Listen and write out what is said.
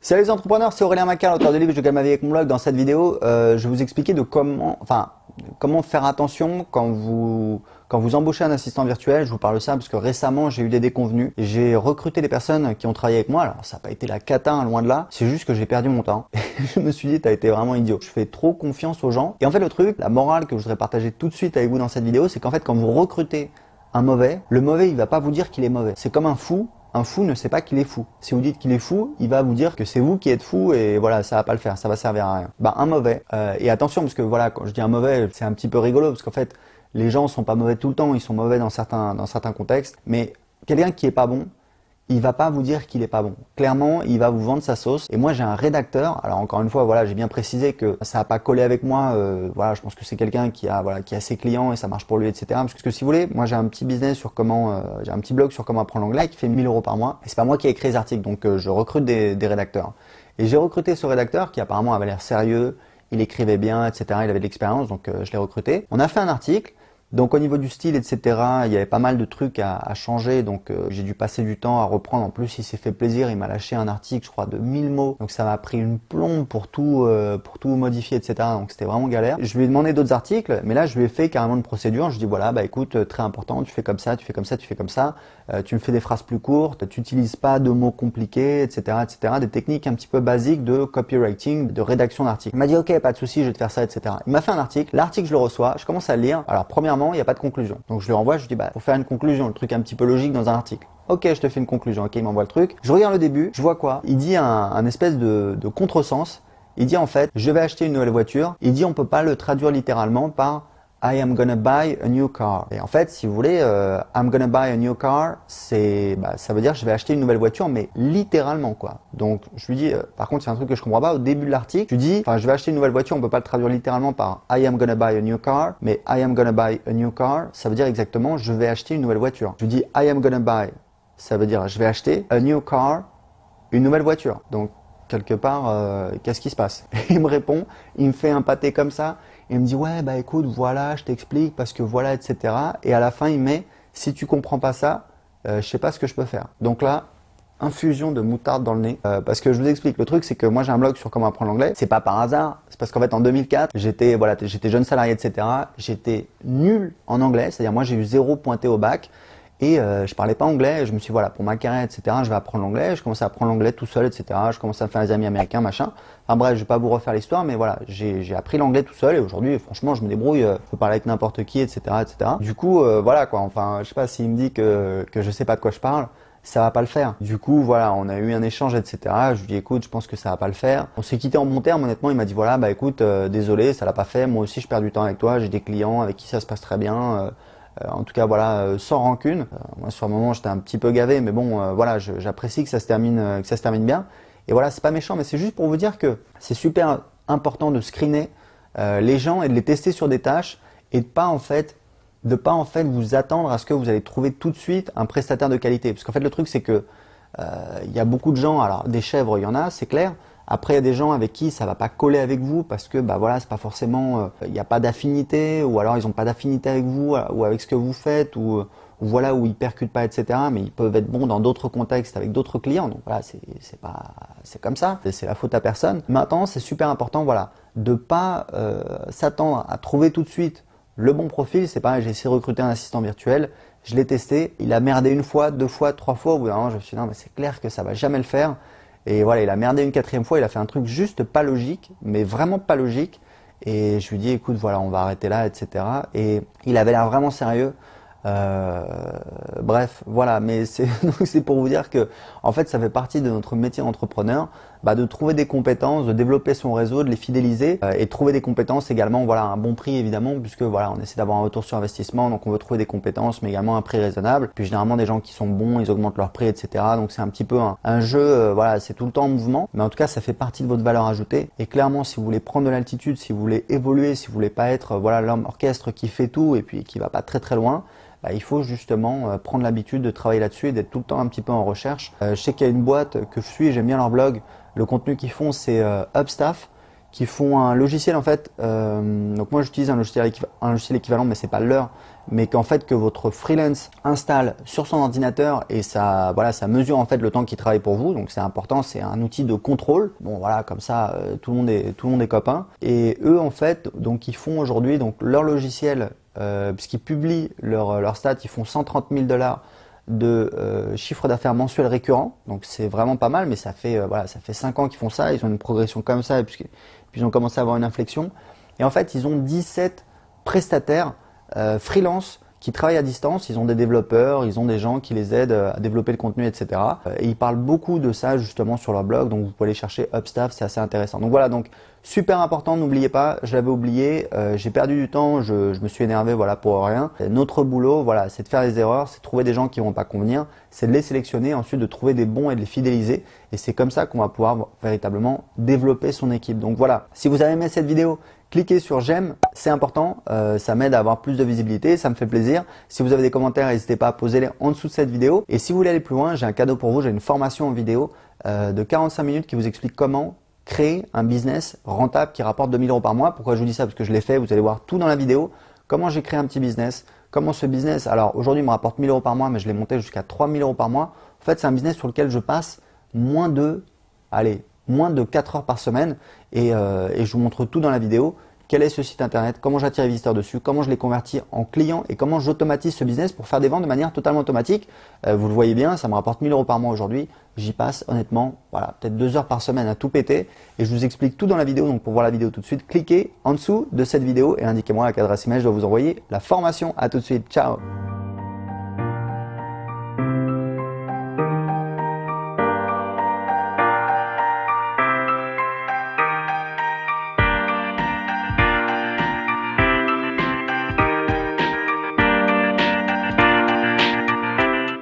Salut les entrepreneurs, c'est Aurélien Macquart, l'auteur de livre Je gagne ma vie avec mon blog. Dans cette vidéo, je vais vous expliquer comment faire attention quand vous embauchez un assistant virtuel. Je vous parle de ça parce que récemment, j'ai eu des déconvenus. J'ai recruté des personnes qui ont travaillé avec moi. Alors, ça n'a pas été la cata, hein, loin de là. C'est juste que j'ai perdu mon temps. Et je me suis dit, t'as été vraiment idiot. Je fais trop confiance aux gens. Et en fait, le truc, la morale que je voudrais partager tout de suite avec vous dans cette vidéo, c'est qu'en fait, quand vous recrutez un mauvais, le mauvais, il va pas vous dire qu'il est mauvais. C'est comme un fou. Un fou ne sait pas qu'il est fou. Si vous dites qu'il est fou, il va vous dire que c'est vous qui êtes fou et voilà, ça va pas le faire, ça va servir à rien. Un mauvais, et attention parce que voilà, quand je dis un mauvais, c'est un petit peu rigolo parce qu'en fait, les gens sont pas mauvais tout le temps, ils sont mauvais dans certains contextes, mais quelqu'un qui est pas bon, il va pas vous dire qu'il est pas bon. Clairement, il va vous vendre sa sauce. Et moi, j'ai un rédacteur. Alors encore une fois, voilà, j'ai bien précisé que ça a pas collé avec moi. Voilà, je pense que c'est quelqu'un qui a ses clients et ça marche pour lui, etc. Parce que si vous voulez, moi j'ai un petit business sur j'ai un petit blog sur comment apprendre l'anglais qui fait 1000 € par mois. Et c'est pas moi qui ai écrit les articles, donc je recrute des rédacteurs. Et j'ai recruté ce rédacteur qui apparemment avait l'air sérieux. Il écrivait bien, etc. Il avait de l'expérience, donc je l'ai recruté. On a fait un article. Donc au niveau du style, etc., il y avait pas mal de trucs à changer, donc j'ai dû passer du temps à reprendre. En plus, il s'est fait plaisir, il m'a lâché un article, je crois, de 1000 mots, donc ça m'a pris une plombe pour tout modifier, etc. Donc c'était vraiment galère. Je lui ai demandé d'autres articles, mais là je lui ai fait carrément une procédure. Je dis voilà, écoute, très important, tu fais comme ça, tu fais comme ça, tu fais comme ça, tu me fais des phrases plus courtes, tu n'utilises pas de mots compliqués, etc., etc. Des techniques un petit peu basiques de copywriting, de rédaction d'articles. Il m'a dit ok, pas de souci, je vais te faire ça, etc. Il m'a fait un article. L'article, je le reçois, je commence à le lire. Alors premièrement, il n'y a pas de conclusion. Donc je lui renvoie, je lui dis faut faire une conclusion, le truc un petit peu logique dans un article. Ok, je te fais une conclusion. Ok, il m'envoie le truc. Je regarde le début, je vois quoi? Il dit un espèce de contresens. Il dit en fait, je vais acheter une nouvelle voiture. Il dit on peut pas le traduire littéralement par I am gonna buy a new car. Et en fait, si vous voulez, I'm gonna buy a new car, ça veut dire je vais acheter une nouvelle voiture, mais littéralement quoi. Donc je lui dis, par contre, il y a un truc que je comprends pas au début de l'article. Je lui dis, je vais acheter une nouvelle voiture, on peut pas le traduire littéralement par I am gonna buy a new car, mais I am gonna buy a new car, ça veut dire exactement je vais acheter une nouvelle voiture. Je lui dis I am gonna buy, ça veut dire je vais acheter a new car, une nouvelle voiture. Donc quelque part, qu'est-ce qui se passe? Il me répond, il me fait un pâté comme ça. Il me dit ouais écoute voilà je t'explique parce que voilà etc. Et à la fin il met si tu comprends pas ça je sais pas ce que je peux faire. Donc là infusion de moutarde dans le nez parce que je vous explique le truc c'est que moi j'ai un blog sur comment apprendre l'anglais. C'est pas par hasard, c'est parce qu'en fait en 2004 j'étais jeune salarié etc. J'étais nul en anglais, c'est-à-dire moi j'ai eu 0 pointé au bac. Et je parlais pas anglais, je me suis dit, voilà, pour ma carrière, etc., je vais apprendre l'anglais, je commençais à apprendre l'anglais tout seul, etc., je commençais à me faire des amis américains, machin. Enfin bref, je vais pas vous refaire l'histoire, mais voilà, j'ai appris l'anglais tout seul et aujourd'hui, franchement, je me débrouille, je peux parler avec n'importe qui, etc., etc. Du coup, voilà quoi, enfin, je sais pas s'il me dit que je sais pas de quoi je parle, ça va pas le faire. Du coup, voilà, on a eu un échange, etc. Je lui dis, écoute, je pense que ça va pas le faire. On s'est quitté en bon terme, honnêtement, il m'a dit, voilà, écoute, désolé, ça l'a pas fait, moi aussi je perds du temps avec toi, j'ai des clients avec qui ça se passe très bien. En tout cas, voilà, sans rancune. Moi, sur le moment, j'étais un petit peu gavé, mais bon, voilà, j'apprécie que ça se termine bien. Et voilà, c'est pas méchant, mais c'est juste pour vous dire que c'est super important de screener les gens et de les tester sur des tâches et de pas en fait vous attendre à ce que vous allez trouver tout de suite un prestataire de qualité. Parce qu'en fait, le truc, c'est que il y a beaucoup de gens, alors des chèvres, il y en a, c'est clair. Après, il y a des gens avec qui ça va pas coller avec vous parce que voilà, c'est pas forcément, il n'y a pas d'affinité ou alors ils ont pas d'affinité avec vous ou avec ce que vous faites ou voilà où ils percutent pas, etc. Mais ils peuvent être bons dans d'autres contextes avec d'autres clients. Donc voilà, c'est comme ça. C'est la faute à personne. Maintenant, c'est super important, voilà, de pas s'attendre à trouver tout de suite le bon profil. C'est pareil, j'ai essayé de recruter un assistant virtuel. Je l'ai testé. Il a merdé une fois, 2 fois, 3 fois. Au bout d'un moment, je me suis dit non, mais c'est clair que ça va jamais le faire. Et voilà, il a merdé une 4e fois, il a fait un truc juste pas logique, mais vraiment pas logique. Et je lui dis, écoute, voilà, on va arrêter là, etc. Et il avait l'air vraiment sérieux. Bref, voilà, mais c'est pour vous dire que, en fait, ça fait partie de notre métier d'entrepreneur, de trouver des compétences, de développer son réseau, de les fidéliser et de trouver des compétences également, voilà, à un bon prix évidemment, puisque voilà, on essaie d'avoir un retour sur investissement, donc on veut trouver des compétences, mais également un prix raisonnable. Puis généralement, des gens qui sont bons, ils augmentent leur prix, etc. Donc c'est un petit peu un jeu, voilà, c'est tout le temps en mouvement, mais en tout cas, ça fait partie de votre valeur ajoutée. Et clairement, si vous voulez prendre de l'altitude, si vous voulez évoluer, si vous voulez pas être, voilà, l'homme orchestre qui fait tout et puis qui va pas très très loin. Il faut justement prendre l'habitude de travailler là-dessus et d'être tout le temps un petit peu en recherche. Je sais qu'il y a une boîte que je suis, j'aime bien leur blog. Le contenu qu'ils font, c'est Upstaff. qui font un logiciel en fait. Donc moi j'utilise un logiciel équivalent, mais c'est pas leur, mais qu'en fait que votre freelance installe sur son ordinateur et ça, voilà, ça mesure en fait le temps qu'il travaille pour vous. Donc c'est important, c'est un outil de contrôle. Bon voilà, comme ça tout le monde est copain. Et eux en fait, donc ils font aujourd'hui donc leur logiciel, puisqu'ils publient leur stats, ils font 130 000 $ de chiffre d'affaires mensuel récurrent, donc c'est vraiment pas mal, mais ça fait voilà, ça fait 5 ans qu'ils font ça, ils ont une progression comme ça, et puis ils ont commencé à avoir une inflexion. Et en fait, ils ont 17 prestataires freelance qui travaillent à distance. Ils ont des développeurs, ils ont des gens qui les aident à développer le contenu, etc. Et ils parlent beaucoup de ça justement sur leur blog, donc vous pouvez aller chercher Upstaff, c'est assez intéressant. Donc voilà, donc super important, n'oubliez pas, je l'avais oublié, j'ai perdu du temps, je me suis énervé voilà pour rien. Et notre boulot, voilà, c'est de faire les erreurs, c'est de trouver des gens qui vont pas convenir, c'est de les sélectionner, ensuite de trouver des bons et de les fidéliser. Et c'est comme ça qu'on va pouvoir véritablement développer son équipe. Donc voilà, si vous avez aimé cette vidéo, cliquez sur j'aime, c'est important, ça m'aide à avoir plus de visibilité, ça me fait plaisir. Si vous avez des commentaires, n'hésitez pas à poser-les en dessous de cette vidéo. Et si vous voulez aller plus loin, j'ai un cadeau pour vous, j'ai une formation en vidéo de 45 minutes qui vous explique comment créer un business rentable qui rapporte 2 000 € par mois. Pourquoi je vous dis ça? Parce que je l'ai fait, vous allez voir tout dans la vidéo. Comment j'ai créé un petit business, comment ce business, alors aujourd'hui il me rapporte 1 000 € par mois, mais je l'ai monté jusqu'à 3 000 € par mois. En fait, c'est un business sur lequel je passe moins de 4 heures par semaine et je vous montre tout dans la vidéo. Quel est ce site internet, comment j'attire les visiteurs dessus, comment je les convertis en clients et comment j'automatise ce business pour faire des ventes de manière totalement automatique. Vous le voyez bien, ça me rapporte 1 000 € par mois aujourd'hui. J'y passe honnêtement, voilà, peut-être 2 heures par semaine à tout péter et je vous explique tout dans la vidéo. Donc pour voir la vidéo tout de suite, cliquez en dessous de cette vidéo et indiquez-moi à quelle adresse email je dois vous envoyer la formation. À tout de suite, ciao.